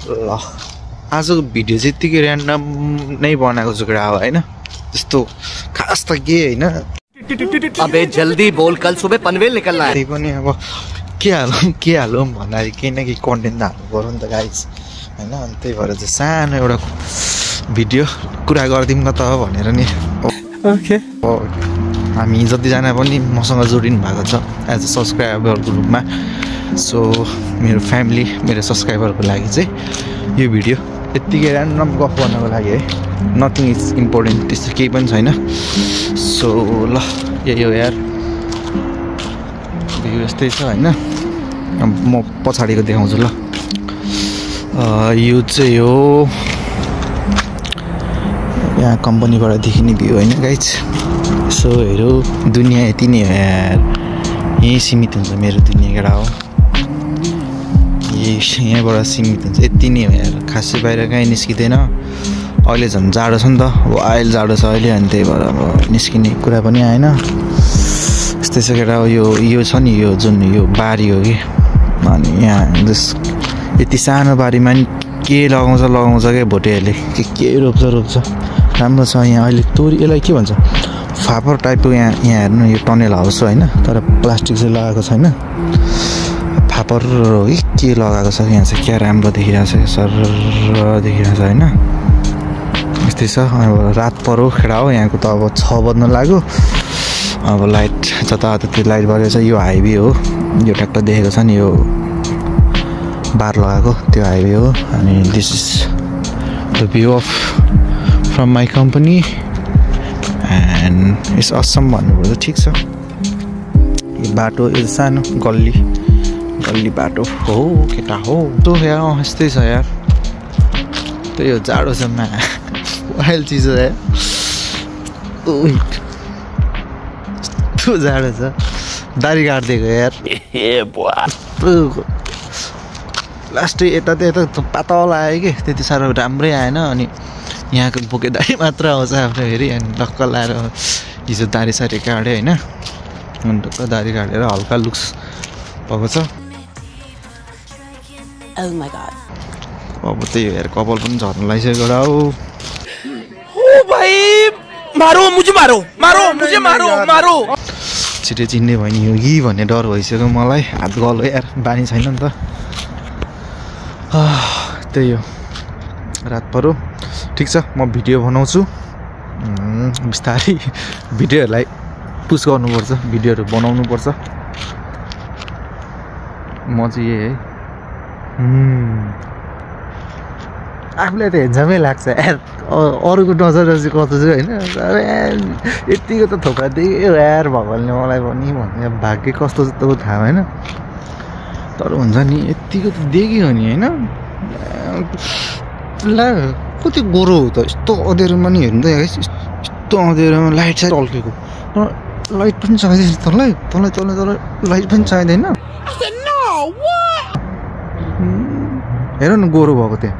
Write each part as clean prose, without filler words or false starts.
ल आजको भिडियो चाहिँ यतिकै ऱ्यान्डम नै बनाएको छु केटा हो हैन त्यस्तो खास त के हैन अबे जल्दी बोल कल सुबह पनवेल निकलना है त्यही पनि अब के हालौँ भन्दाखेरि केही न केही कन्टेन्ट त हाल्नु पर्यो नि त गाइस हैन अनि त्यही भएर चाहिँ सानो एउटा भिडियो कुरा गर्दिउँ न त भनेर नि ओके हामी जतिजना पनि मसँग जोडिनु भएको छ एज अ सब्सक्राइबरको रूपमा सो मेरो फ्यामिली मेरो सब्सक्राइबरको लागि चाहिँ यो भिडियो यत्तिकै ऱ्यान्डम गफ गर्नको लागि है नथिङ इज इम्पोर्टेन्ट त्यस्तो केही पनि छैन सो ल यही हो यार भ्यू यस्तै छ होइन म पछाडिको देखाउँछु ल यो चाहिँ हो यहाँ कम्पनीबाट देखिने भ्यू होइन गाइज सो हेरौ दुनियाँ यति नै हो यार यहीँ सीमित हुन्छ मेरो दुनियाँ केटा हो यहीँबाट सीमित हुन्छ यति नै हो यार खासै बाहिर कहीँ निस्किँदैन अहिले झन् जाडो छ नि त वाइल्ड जाडो छ अहिले अनि त्यही भएर अब निस्किने कुरा पनि आएन यस्तै छ केटा हो यो छ नि यो जुन यो बारी हो कि अनि यहाँ जस यति सानो बारीमा नि के लगाउँछ क्या भोटेहरूले के रोप्छ राम्रो छ यहाँ अहिले तोरी यसलाई के भन्छ फापर टाइपको यहाँ हेर्नु यो टनेल हाउस होइन तर प्लास्टिक चाहिँ लगाएको छैन फापर हो कि के लगाएको छ यहाँ चाहिँ क्या राम्रो देखिरहेको छ सर देखिरहेको छ होइन यस्तै छ अब रात पऱ्यो खेडा हो यहाँको त अब 6 बज्न लाग्यो अब लाइट जताततै लाइट बलेको छ यो हाइवे हो यो ट्याक्टर देखेको छ नि यो बार लगाएको त्यो हाइवे हो अनि this is the view of from my company and it's Assam भन्नुपर्छ ठिक छ यो बाटो यो सानो गल्ली बाटो हो केटा हो त्यो यार यस्तै छ यार त्यही हो जाडो छ मा वाइल्ड चिज हो यार यस्तो जाडो छ दारी काटिदिएको यार लास्टै यता पातल आयो कि त्यति साह्रो राम्रै आएन अनि यहाँको बोके दारी मात्र आउँछ आफ्नो फेरि अनि टक्क लाएर हिजो दारी काट्यो होइन अनि टक्क दारी काटेर हल्का लुक्स भएको छ अब त्यही हेर कपाल पनि झर्नु लागिसक्यो एउटा हो भाइ मारो छिटै चिन्ने भयो नि हो कि भन्ने डर भइसक्यो मलाई हात गलो यार बानी छैन नि त त्यही हो रात पऱ्यो ठिक छ म भिडियो बनाउँछु बिस्तारै भिडियोहरूलाई पुस गर्नुपर्छ भिडियोहरू बनाउनुपर्छ म चाहिँ यही है आफूलाई त हेन्जमै लाग्छ यार अरूको नजर चाहिँ कस्तो चाहिँ होइन यतिको त थोका दियो यार भगवान्ले मलाई पनि भन्ने भाग्य कस्तो त थाहा भएन तर हुन्छ नि यतिको त देखियो नि होइन ला कति गोरो हो त यस्तो अँध्यारोमा नि हेर्नु त यस्तो अँध्यारोमा लाइट चाहिँ टल्केको लाइट पनि चाहिँदैन तँलाई लाइट पनि चाहिँदैन हेर न गोरो भएको त्यहाँ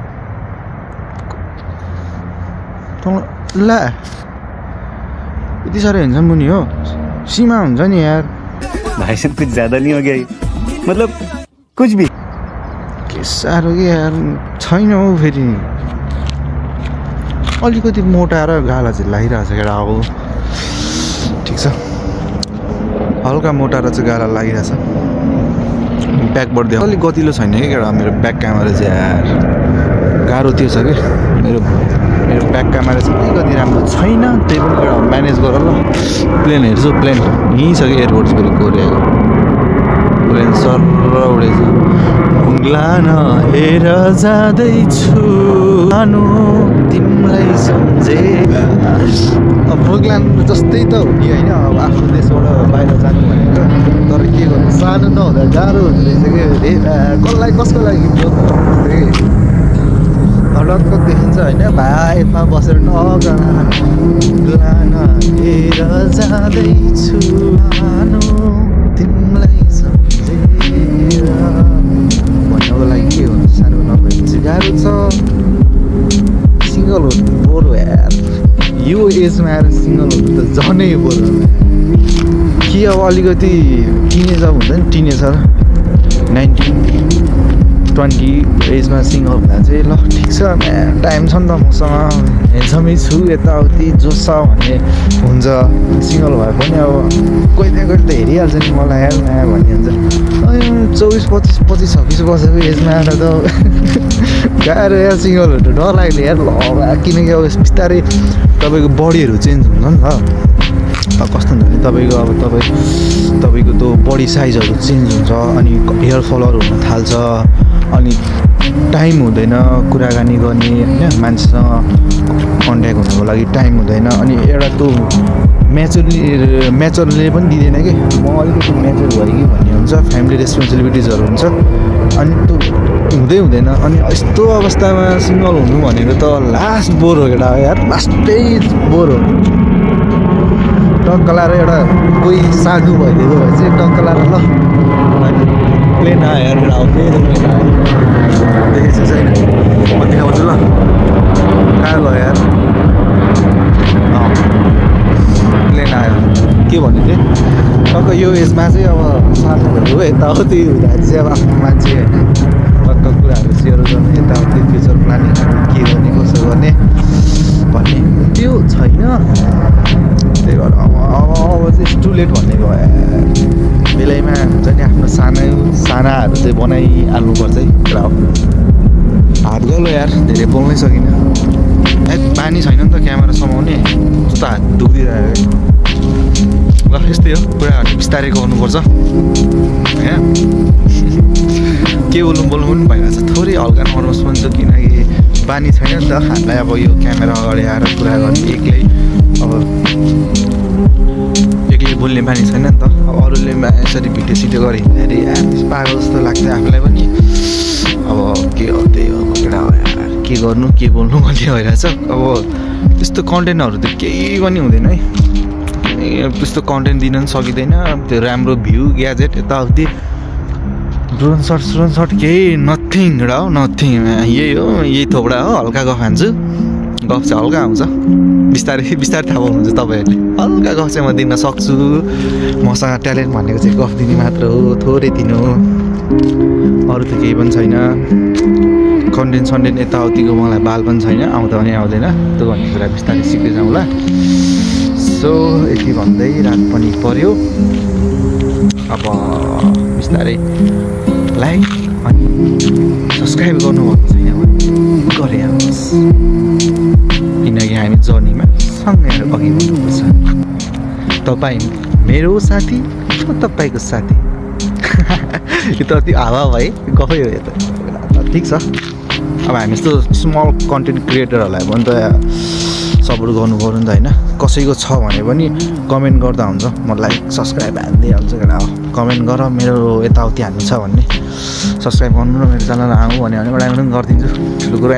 ला यति साह्रो हुन्छ मुनि हो सीमा हुन्छ नि यार भाई साहब कुछ ज्यादा नहीं हो गया मतलब कुछ भी के साह्रो कि यार छैन हौ फेरि अलिकति मोटा र गाला चाहिँ लागिरहेको छ केटा अब ठिक छ हल्का मोटा र चाहिँ गाला लागिरहेछ ब्याकबाट देऊ अलिक गतिलो छैन कि केटा मेरो ब्याक क्यामेरा चाहिँ यार गाह्रो त्यो छ कि मेरो ब्याक क्यामेरा चाहिँ अलिकति राम्रो छैन त्यही पनि केटा म्यानेज गर ल प्लेन हेर्छु प्लेन यहीँ छ कि एयरपोर्टको कोरियाको प्लेन सर उडेछ उङ्लान हेर जाँदैछु आनो तिमीलाई सम्झे अब प्रोग्राम जस्तै त हो नि होइन अब आफ्नो देशबाट बाहिर जानु भनेको तर के गर्नु सानो नहुँदा गाह्रो हुँदो रहेछ कि कसको लागि हलक्क देखिन्छ होइन भाइमा बसेर नगलान हेर जाँदैछु आनो तिमीलाई सम्झेर भन्नको लागि के गर्नु सानो नभएपछि गाह्रो छ सिङ्गल हुनु बोर यार यो एजमा आएर सिङ्गल हुनु त झनै बोर कि अब अलिकति टिनेजर हुन्छ नि टिनेजर 19 20 एजमा सिङ्गल हुँदा चाहिँ ल ठिक छ टाइम छ नि त मसँग हेन्समै छु यताउति जोस छ भन्ने हुन्छ सिङ्गल भए पनि अब कोही न कोही त हेरिहाल्छ नि मलाई यार नयाँ भन्ने हुन्छ 24-25 26 वर्षको एजमा आएर त गाह्रो यार सिङ्गल हुनु डर लाग्यो यार ल किनकि अब बिस्तारै तपाईँको बडीहरू चेन्ज हुन्छ नि त कस्तो हुन्छ भने तपाईँको अब तपाईँको त्यो बडी साइजहरू चेन्ज हुन्छ अनि हेयर फलहरू हुन थाल्छ अनि टाइम हुँदैन कुराकानी गर्ने होइन मान्छेसँग कन्ट्याक्ट हुनुको लागि टाइम हुँदैन अनि एउटा त्यो म्याचरले पनि दिँदैन कि म अलिकति म्याचर भएँ कि भन्ने हुन्छ फ्यामिली रेस्पोन्सिबिलिटिजहरू हुन्छ अनि त्यो हुँदैन अनि यस्तो अवस्थामा सिङ्गल हुनु भनेको त लास्ट बोर हो केटा यार लास्टै बोर हो टक्क लाएर एउटा कोही साधु भइदिएको भए चाहिँ टक्क लाएर ल प्लेन आयो यार केटा फेरि प्लेन आयो देखेको छैन म देखाउँछु ल कहाँ गयो यार प्लेन आयो के भन्नु थिएँ टक्क यो एजमा चाहिँ अब साथीहरू यताउति हुँदा चाहिँ अब आफ्नो मान्छे होइन टक्क कुराहरू सेयर गर्ने यताउति फ्युचर प्लानिङहरू के गर्ने कसो गर्ने भन्ने त्यो छैन त्यही भएर अब चाहिँ टु लेट भन्ने भयो बेलैमा हुन्छ नि आफ्नो सानाहरू चाहिँ बनाइहाल्नुपर्छ है कुरा हो हात गलो यार धेरै बोल्नै सकिनँ बानी छैन नि त क्यामेरा समाउने कस्तो हात दुखिरहेको ल यस्तै हो कुराहरू बिस्तारै गर्नुपर्छ होइन के बोल्नु पनि भइरहेको छ थोरै हल्का नर्भस पनि छ किनकि बानी छैन नि त हामीलाई अब यो क्यामेरा अगाडि आएर कुरा गर्ने एक्लै बोल्ने बानी छैन नि त अब अरूले यसरी भिडियो सिडियो गरे हिँड्दाखेरि पागल जस्तो लाग्थ्यो आफूलाई पनि अब के हो त्यही हो केटा हो यार के गर्नु के बोल्नु भन्ने भइरहेछ अब त्यस्तो कन्टेन्टहरू त केही पनि हुँदैन है त्यस्तो कन्टेन्ट दिन पनि सकिँदैन त्यो राम्रो भ्यू ग्याजेट यताउति ड्रोन सर्ट केही नथिङ एउटा हो नथिङ यही हो यही थोपडा हो हल्का गफ हान्छु गफ चाहिँ हल्का आउँछ बिस्तारै थाहा पाउनुहुन्छ तपाईँहरूले हल्का गफ चाहिँ म दिन सक्छु मसँग ट्यालेन्ट भनेको चाहिँ गफ दिने मात्र हो थोरै दिनु हो अरू त केही पनि छैन कन्टेन्ट यताउतिको मलाई बाल पनि छैन आउँदा पनि आउँदैन त्यो भन्ने कुरा बिस्तारै सिक्दै जाउँला सो यति भन्दै रात पनि पर्यो अब बिस्तारै लाइक अनि सब्सक्राइब गर्नुभएको छैन भने गरिहाल्नुहोस् किनकि हामी जर्नीमा सँगै अघि बढ्नुपर्छ तपाईँ मेरो साथी म तपाईँको साथी यो त अति हावा भए गफै हो यो त ठिक छ अब हामी यस्तो स्मल कन्टेन्ट क्रिएटरहरूलाई पनि त सपोर्ट गर्नु पऱ्यो नि त होइन कसैको छ भने पनि कमेन्ट गर्दा हुन्छ म लाइक सब्सक्राइब हानिदिइहाल्छु केटा हो कमेन्ट गर मेरो यताउति हान्नु छ भन्ने सब्सक्राइब गर्नु र मेरो च्यानल आउँ भने एउटा पनि गरिदिन्छु ठुलो कुरा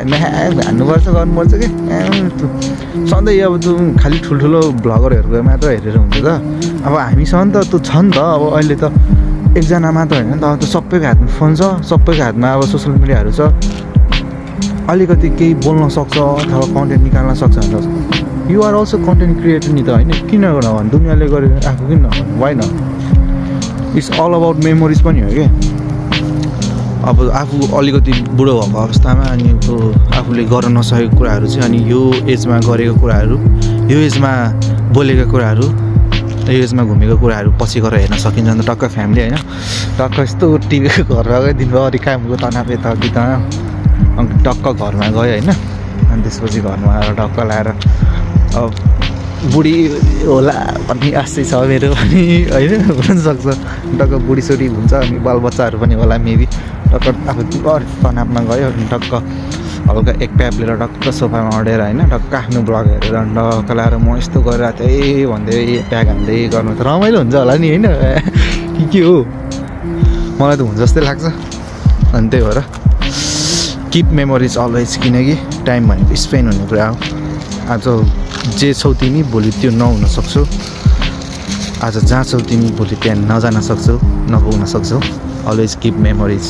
हान्नुपर्छ गर्नुपर्छ कि सधैँ अब त्यो खालि ठुल्ठुलो भ्लगरहरूको मात्र हेरेर हुन्छ त अब हामीसँग त त्यो छ नि त अब अहिले त एकजना मात्र होइन नि त अब त सबैको हातमा फोन छ सबैको हातमा अब सोसियल मिडियाहरू छ अलिकति केही बोल्न सक्छ अथवा कन्टेन्ट निकाल्न सक्छ भने you are also content creator नि त होइन किन नभन् दुनियाँले गरेर आफू किन नभन् वाइ न इट्स अल अबाउट मेमोरिज पनि हो कि अब आफू अलिकति बुढो भएको अवस्थामा अनि त्यो आफूले गर्न नसकेको कुराहरू चाहिँ अनि यो एजमा गरेको कुराहरू यो एजमा बोलेको कुराहरू यो एजमा घुमेको कुराहरू पछि गएर हेर्न सकिन्छ नि त टक्क फ्यामिली होइन टक्क यस्तो टिभीको घरमा गयो दिनभरि कामको तनाव यताउति तनाव अनि टक्क घरमा गयो होइन अनि त्यसपछि घरमा आएर टक्क लाएर अब बुढी होला भन्ने आशै छ मेरो पनि होइन हुनसक्छ टक्क बुढीसुढी हुन्छ अनि बालबच्चाहरू पनि होला मेबी टक्क अब तनावमा गयो अनि टक्क हल्का एक प्याप लिएर टक्क सोफामा अडेर होइन टक्क आफ्नो ब्लग हेरेर टक्क लाएर म यस्तो गरिरहेको थिएँ भन्दै प्याक हान्दै गर्नु त रमाइलो हुन्छ होला नि होइन के हो मलाई त हुन्छ जस्तै लाग्छ अनि त्यही भएर किप मेमोरिज अलवेज किनकि टाइम भनेको स्पेन्ड हुने कुरा हो आज जे छौ तिमी भोलि त्यो नहुन सक्छौ आज जहाँ छौ तिमी भोलि त्यहाँ नजान सक्छौ नपुग्न सक्छौ always keep memories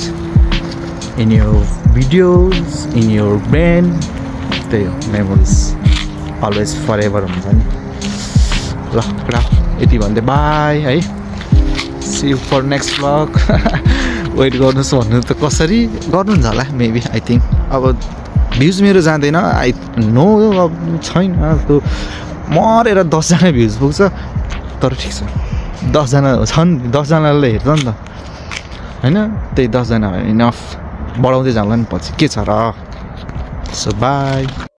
in your videos in your brain त्यही हो मेमोरिज अलवेज फर एभर हुन्छ नि ल यति भन्दै बाई है see you for next blog wait गर्नुहोस् भन्नु त कसरी गर्नुहुन्छ होला मेबी आई थिङ्क अब भ्युज मेरो जाँदैन आई नो अब छैन त्यो मरेर 10जना भ्युज पुग्छ तर ठिक छ 10जना छन् 10जनाले हेर्छ नि त होइन त्यही 10जना इनफ बढाउँदै जाउँला नि पछि के छ र सो बाई